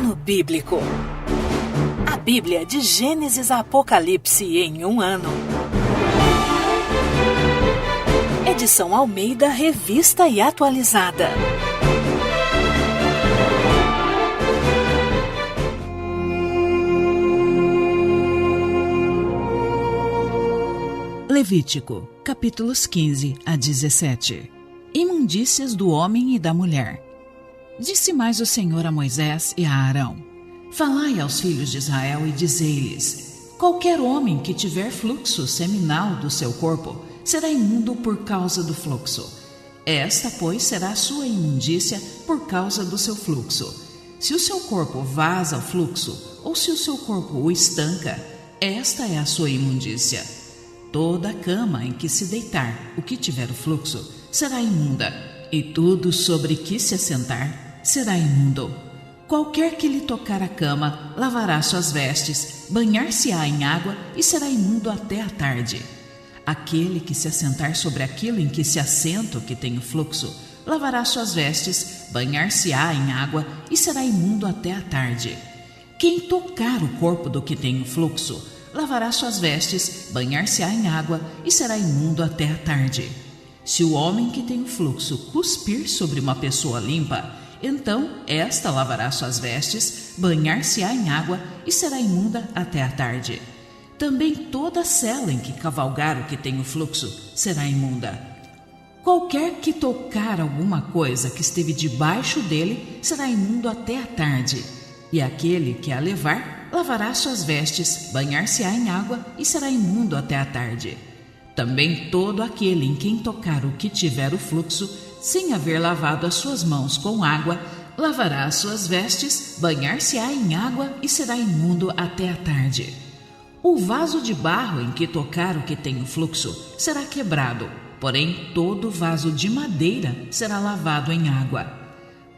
Ano Bíblico. A Bíblia de Gênesis a Apocalipse em um ano. Edição Almeida, revista e atualizada. Levítico, capítulos 15 a 17. Imundícias do homem e da mulher. Disse mais o Senhor a Moisés e a Arão: Falai aos filhos de Israel e dizei-lhes: qualquer homem que tiver fluxo seminal do seu corpo será imundo por causa do fluxo. Esta, pois, será a sua imundícia por causa do seu fluxo. Se o seu corpo vaza o fluxo, ou se o seu corpo o estanca, esta é a sua imundícia. Toda a cama em que se deitar o que tiver o fluxo será imunda, e tudo sobre que se assentar será imundo. Qualquer que lhe tocar a cama lavará suas vestes, banhar-se-á em água e será imundo até a tarde. Aquele que se assentar sobre aquilo em que se assenta o que tem o fluxo lavará suas vestes, banhar-se-á em água e será imundo até a tarde. Quem tocar o corpo do que tem o fluxo lavará suas vestes, banhar-se-á em água e será imundo até a tarde. Se o homem que tem o fluxo cuspir sobre uma pessoa limpa, então esta lavará suas vestes, banhar-se-á em água e será imunda até a tarde. Também toda sela em que cavalgar o que tem o fluxo será imunda. Qualquer que tocar alguma coisa que esteve debaixo dele será imundo até a tarde. E aquele que a levar lavará suas vestes, banhar-se-á em água e será imundo até a tarde. Também todo aquele em quem tocar o que tiver o fluxo, sem haver lavado as suas mãos com água, lavará as suas vestes, banhar-se-á em água e será imundo até a tarde. O vaso de barro em que tocar o que tem o fluxo será quebrado, porém todo vaso de madeira será lavado em água.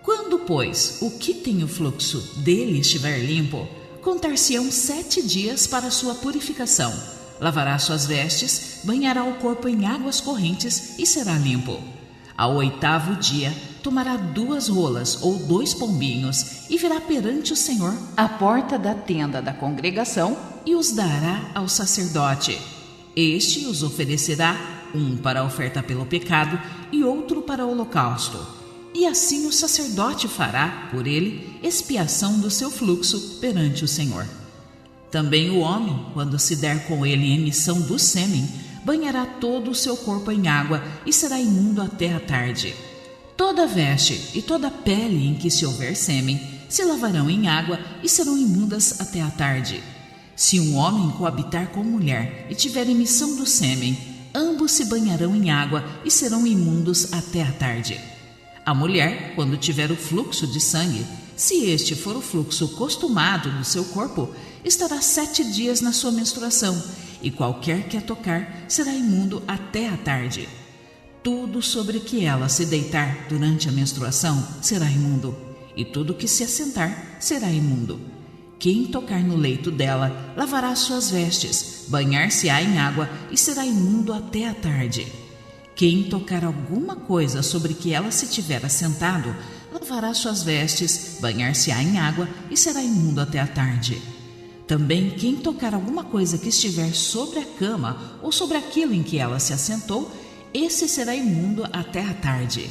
Quando, pois, o que tem o fluxo dele estiver limpo, contar-se-ão 7 dias para sua purificação. Lavará suas vestes, banhará o corpo em águas correntes e será limpo. Ao 8º dia, tomará 2 rolas ou 2 pombinhos e virá perante o Senhor à porta da tenda da congregação e os dará ao sacerdote. Este os oferecerá, um para a oferta pelo pecado e outro para o holocausto. E assim o sacerdote fará, por ele, expiação do seu fluxo perante o Senhor. Também o homem, quando se der com ele emissão do sêmen, banhará todo o seu corpo em água e será imundo até a tarde. Toda veste e toda pele em que se houver sêmen se lavarão em água e serão imundas até a tarde. Se um homem coabitar com mulher e tiver emissão do sêmen, ambos se banharão em água e serão imundos até a tarde. A mulher, quando tiver o fluxo de sangue, se este for o fluxo costumado do seu corpo, estará 7 dias na sua menstruação, e qualquer que a tocar será imundo até a tarde. Tudo sobre que ela se deitar durante a menstruação será imundo, e tudo que se assentar será imundo. Quem tocar no leito dela lavará suas vestes, banhar-se-á em água e será imundo até a tarde. Quem tocar alguma coisa sobre que ela se tiver assentado, lavará suas vestes, banhar-se-á em água e será imundo até a tarde. Também quem tocar alguma coisa que estiver sobre a cama ou sobre aquilo em que ela se assentou, esse será imundo até a tarde.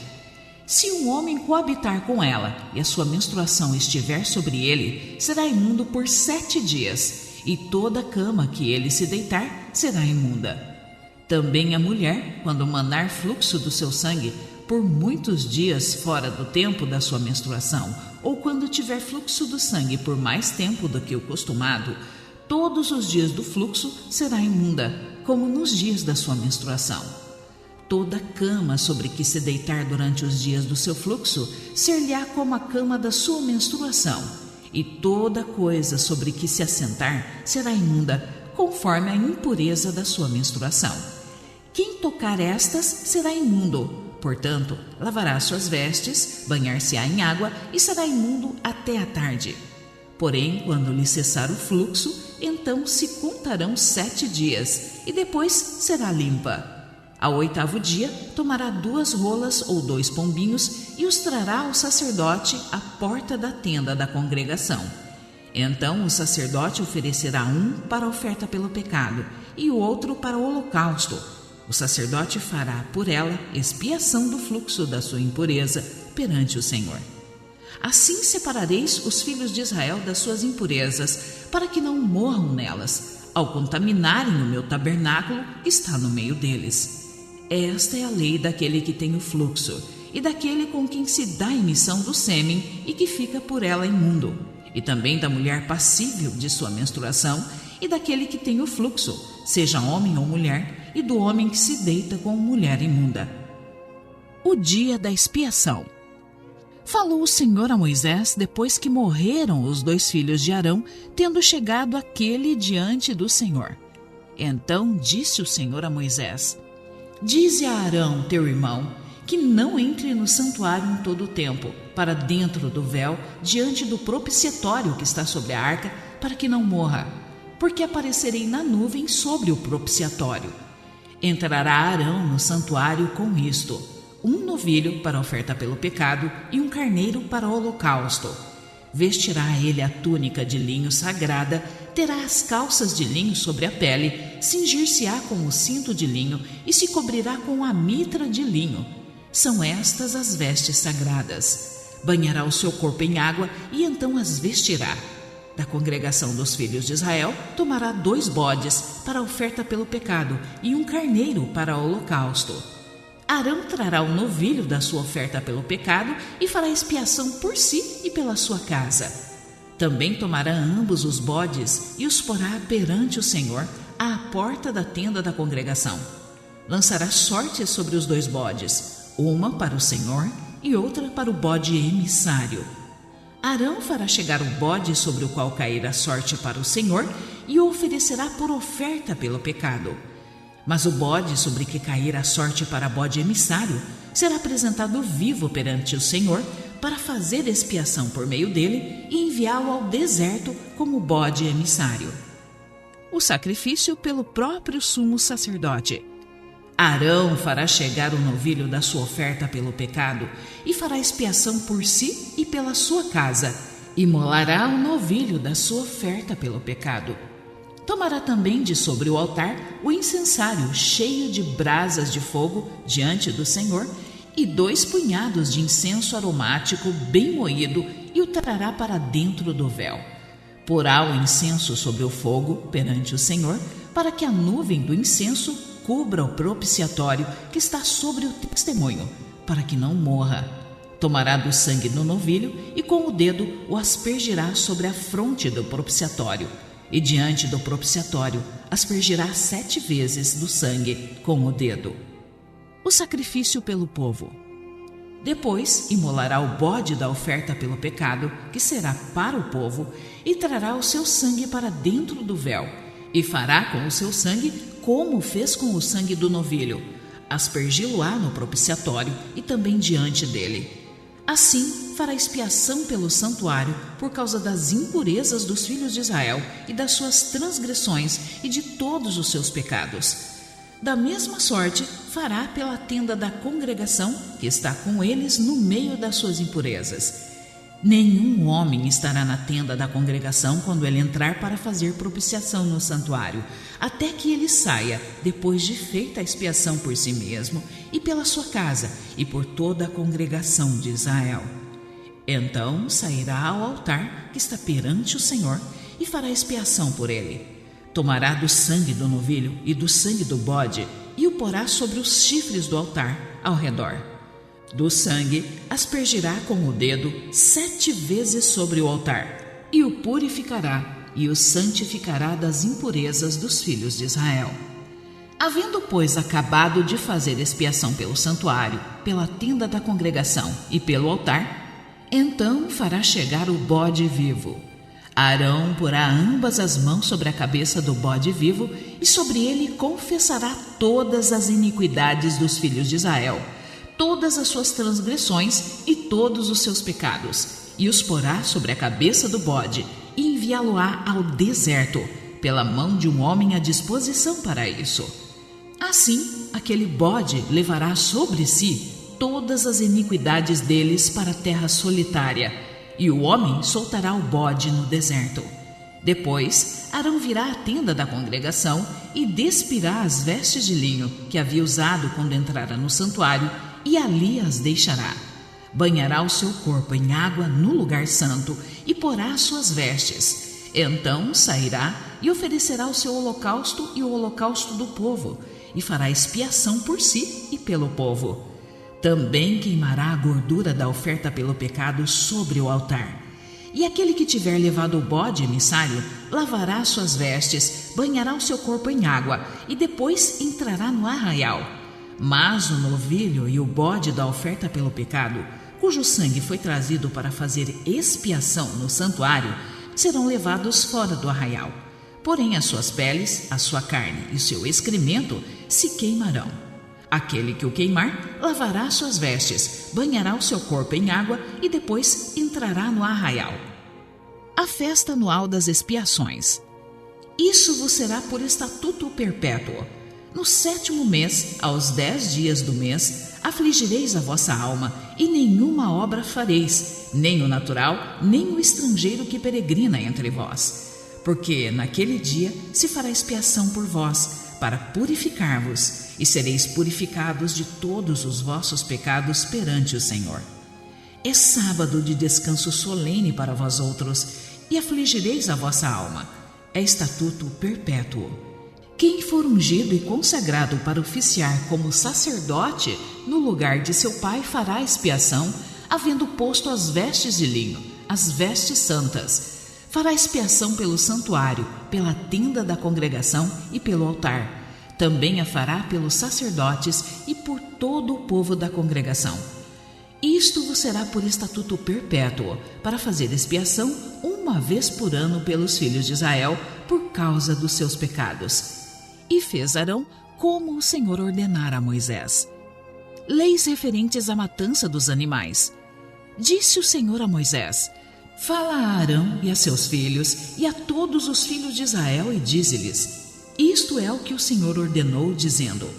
Se um homem coabitar com ela e a sua menstruação estiver sobre ele, será imundo por 7 dias, e toda a cama que ele se deitar será imunda. Também a mulher, quando manar fluxo do seu sangue por muitos dias fora do tempo da sua menstruação, ou quando tiver fluxo do sangue por mais tempo do que o costumado, todos os dias do fluxo será imunda, como nos dias da sua menstruação. Toda cama sobre que se deitar durante os dias do seu fluxo ser-lhe-á como a cama da sua menstruação, e toda coisa sobre que se assentar será imunda, conforme a impureza da sua menstruação. Quem tocar estas será imundo. Portanto, lavará suas vestes, banhar-se-á em água e será imundo até a tarde. Porém, quando lhe cessar o fluxo, então se contarão 7 dias, e depois será limpa. Ao 8º dia, tomará 2 rolas ou 2 pombinhos e os trará ao sacerdote à porta da tenda da congregação. Então o sacerdote oferecerá um para a oferta pelo pecado e o outro para o holocausto. O sacerdote fará por ela expiação do fluxo da sua impureza perante o Senhor. Assim separareis os filhos de Israel das suas impurezas, para que não morram nelas, ao contaminarem o meu tabernáculo que está no meio deles. Esta é a lei daquele que tem o fluxo, e daquele com quem se dá emissão do sêmen e que fica por ela imundo, e também da mulher passível de sua menstruação, e daquele que tem o fluxo, seja homem ou mulher, e do homem que se deita com mulher imunda. O dia da expiação. Falou o Senhor a Moisés depois que morreram os 2 filhos de Arão, tendo chegado aquele diante do Senhor. Então disse o Senhor a Moisés: Dize a Arão, teu irmão, que não entre no santuário em todo o tempo, para dentro do véu, diante do propiciatório que está sobre a arca, para que não morra, porque aparecerei na nuvem sobre o propiciatório. Entrará Arão no santuário com isto: um novilho para oferta pelo pecado e um carneiro para o holocausto. Vestirá ele a túnica de linho sagrada, terá as calças de linho sobre a pele, cingir-se-á com o cinto de linho e se cobrirá com a mitra de linho. São estas as vestes sagradas. Banhará o seu corpo em água e então as vestirá. Da congregação dos filhos de Israel, tomará 2 bodes para a oferta pelo pecado e um carneiro para o holocausto. Arão trará o novilho da sua oferta pelo pecado e fará expiação por si e pela sua casa. Também tomará ambos os bodes e os porá perante o Senhor à porta da tenda da congregação. Lançará sortes sobre os 2 bodes, uma para o Senhor e outra para o bode emissário. Arão fará chegar o bode sobre o qual cair a sorte para o Senhor e o oferecerá por oferta pelo pecado. Mas o bode sobre que cair a sorte para bode emissário será apresentado vivo perante o Senhor para fazer expiação por meio dele e enviá-lo ao deserto como bode emissário. O sacrifício pelo próprio sumo sacerdote. Arão fará chegar o novilho da sua oferta pelo pecado e fará expiação por si e pela sua casa, e imolará o novilho da sua oferta pelo pecado. Tomará também de sobre o altar o incensário cheio de brasas de fogo diante do Senhor e 2 punhados de incenso aromático bem moído e o trará para dentro do véu. Porá o incenso sobre o fogo perante o Senhor, para que a nuvem do incenso cubra o propiciatório que está sobre o testemunho, para que não morra. Tomará do sangue do novilho e com o dedo o aspergirá sobre a fronte do propiciatório. E diante do propiciatório aspergirá 7 vezes do sangue com o dedo. O sacrifício pelo povo. Depois imolará o bode da oferta pelo pecado, que será para o povo, e trará o seu sangue para dentro do véu, e fará com o seu sangue como fez com o sangue do novilho, aspergi-lo-á no propiciatório e também diante dele. Assim fará expiação pelo santuário por causa das impurezas dos filhos de Israel e das suas transgressões e de todos os seus pecados. Da mesma sorte fará pela tenda da congregação que está com eles no meio das suas impurezas. Nenhum homem estará na tenda da congregação quando ele entrar para fazer propiciação no santuário, até que ele saia, depois de feita a expiação por si mesmo e pela sua casa e por toda a congregação de Israel. Então sairá ao altar que está perante o Senhor e fará expiação por ele. Tomará do sangue do novilho e do sangue do bode e o porá sobre os chifres do altar ao redor. Do sangue aspergirá com o dedo 7 vezes sobre o altar, e o purificará e o santificará das impurezas dos filhos de Israel. Havendo, pois, acabado de fazer expiação pelo santuário, pela tenda da congregação e pelo altar, então fará chegar o bode vivo. Arão porá ambas as mãos sobre a cabeça do bode vivo e sobre ele confessará todas as iniquidades dos filhos de Israel, todas as suas transgressões e todos os seus pecados, e os porá sobre a cabeça do bode e enviá-lo-á ao deserto, pela mão de um homem à disposição para isso. Assim, aquele bode levará sobre si todas as iniquidades deles para a terra solitária, e o homem soltará o bode no deserto. Depois, Arão virá à tenda da congregação e despirá as vestes de linho que havia usado quando entrara no santuário, e ali as deixará. Banhará o seu corpo em água no lugar santo e porá suas vestes. Então sairá e oferecerá o seu holocausto e o holocausto do povo, e fará expiação por si e pelo povo. Também queimará a gordura da oferta pelo pecado sobre o altar. E aquele que tiver levado o bode emissário lavará suas vestes, banhará o seu corpo em água e depois entrará no arraial. Mas o novilho e o bode da oferta pelo pecado, cujo sangue foi trazido para fazer expiação no santuário, serão levados fora do arraial. Porém as suas peles, a sua carne e o seu excremento se queimarão. Aquele que o queimar lavará suas vestes, banhará o seu corpo em água e depois entrará no arraial. A festa anual das expiações. Isso vos será por estatuto perpétuo. No 7º mês, aos 10 dias do mês, afligireis a vossa alma, e nenhuma obra fareis, nem o natural, nem o estrangeiro que peregrina entre vós. Porque naquele dia se fará expiação por vós, para purificar-vos, e sereis purificados de todos os vossos pecados perante o Senhor. É sábado de descanso solene para vós outros, e afligireis a vossa alma. É estatuto perpétuo. Quem for ungido e consagrado para oficiar como sacerdote no lugar de seu pai fará expiação, havendo posto as vestes de linho, as vestes santas. Fará expiação pelo santuário, pela tenda da congregação e pelo altar. Também a fará pelos sacerdotes e por todo o povo da congregação. Isto vos será por estatuto perpétuo, para fazer expiação uma vez por ano pelos filhos de Israel, por causa dos seus pecados. E fez Arão como o Senhor ordenara a Moisés. Leis referentes à matança dos animais. Disse o Senhor a Moisés: fala a Arão e a seus filhos e a todos os filhos de Israel e dize-lhes: isto é o que o Senhor ordenou, dizendo: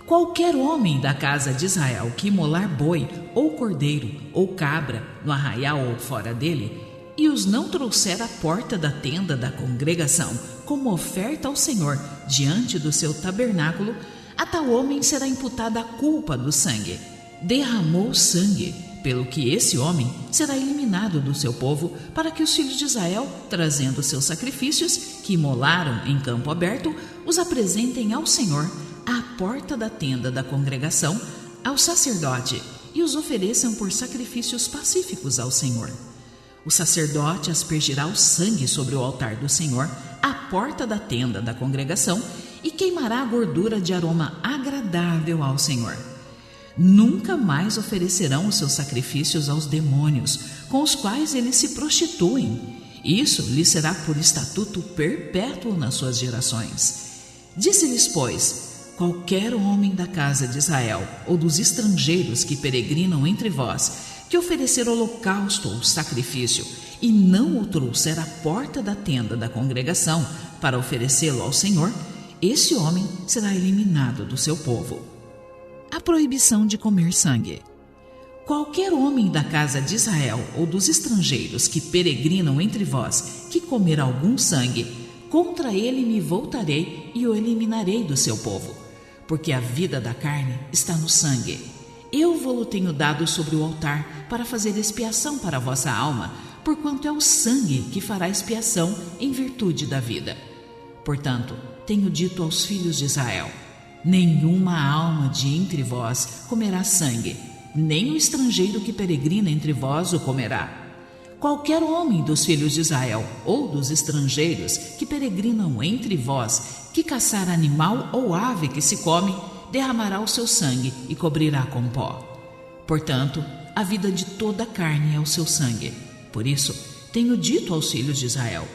qualquer homem da casa de Israel que imolar boi, ou cordeiro, ou cabra, no arraial ou fora dele, e os não trouxer à porta da tenda da congregação, como oferta ao Senhor, diante do seu tabernáculo, a tal homem será imputada a culpa do sangue. Derramou sangue, pelo que esse homem será eliminado do seu povo, para que os filhos de Israel, trazendo seus sacrifícios, que imolaram em campo aberto, os apresentem ao Senhor, à porta da tenda da congregação, ao sacerdote, e os ofereçam por sacrifícios pacíficos ao Senhor. O sacerdote aspergirá o sangue sobre o altar do Senhor, à porta da tenda da congregação, e queimará a gordura de aroma agradável ao Senhor. Nunca mais oferecerão os seus sacrifícios aos demônios, com os quais eles se prostituem. Isso lhes será por estatuto perpétuo nas suas gerações. Disse-lhes, pois: qualquer homem da casa de Israel ou dos estrangeiros que peregrinam entre vós, que oferecer holocausto ou sacrifício e não o trouxer à porta da tenda da congregação para oferecê-lo ao Senhor, esse homem será eliminado do seu povo. A proibição de comer sangue. Qualquer homem da casa de Israel ou dos estrangeiros que peregrinam entre vós, que comer algum sangue, contra ele me voltarei e o eliminarei do seu povo, porque a vida da carne está no sangue. Eu vou-lo tenho dado sobre o altar para fazer expiação para a vossa alma, porquanto é o sangue que fará expiação em virtude da vida. Portanto, tenho dito aos filhos de Israel: nenhuma alma de entre vós comerá sangue, nem o estrangeiro que peregrina entre vós o comerá. Qualquer homem dos filhos de Israel ou dos estrangeiros que peregrinam entre vós, que caçar animal ou ave que se come, derramará o seu sangue e cobrirá com pó. Portanto, a vida de toda a carne é o seu sangue. Por isso, tenho dito aos filhos de Israel: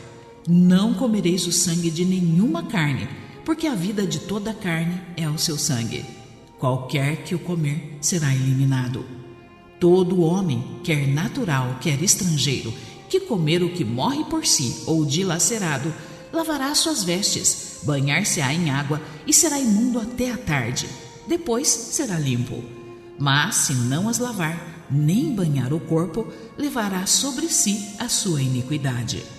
não comereis o sangue de nenhuma carne, porque a vida de toda a carne é o seu sangue. Qualquer que o comer será eliminado. Todo homem, quer natural, quer estrangeiro, que comer o que morre por si ou dilacerado, lavará suas vestes, banhar-se-á em água e será imundo até a tarde. Depois será limpo. Mas se não as lavar, nem banhar o corpo, levará sobre si a sua iniquidade.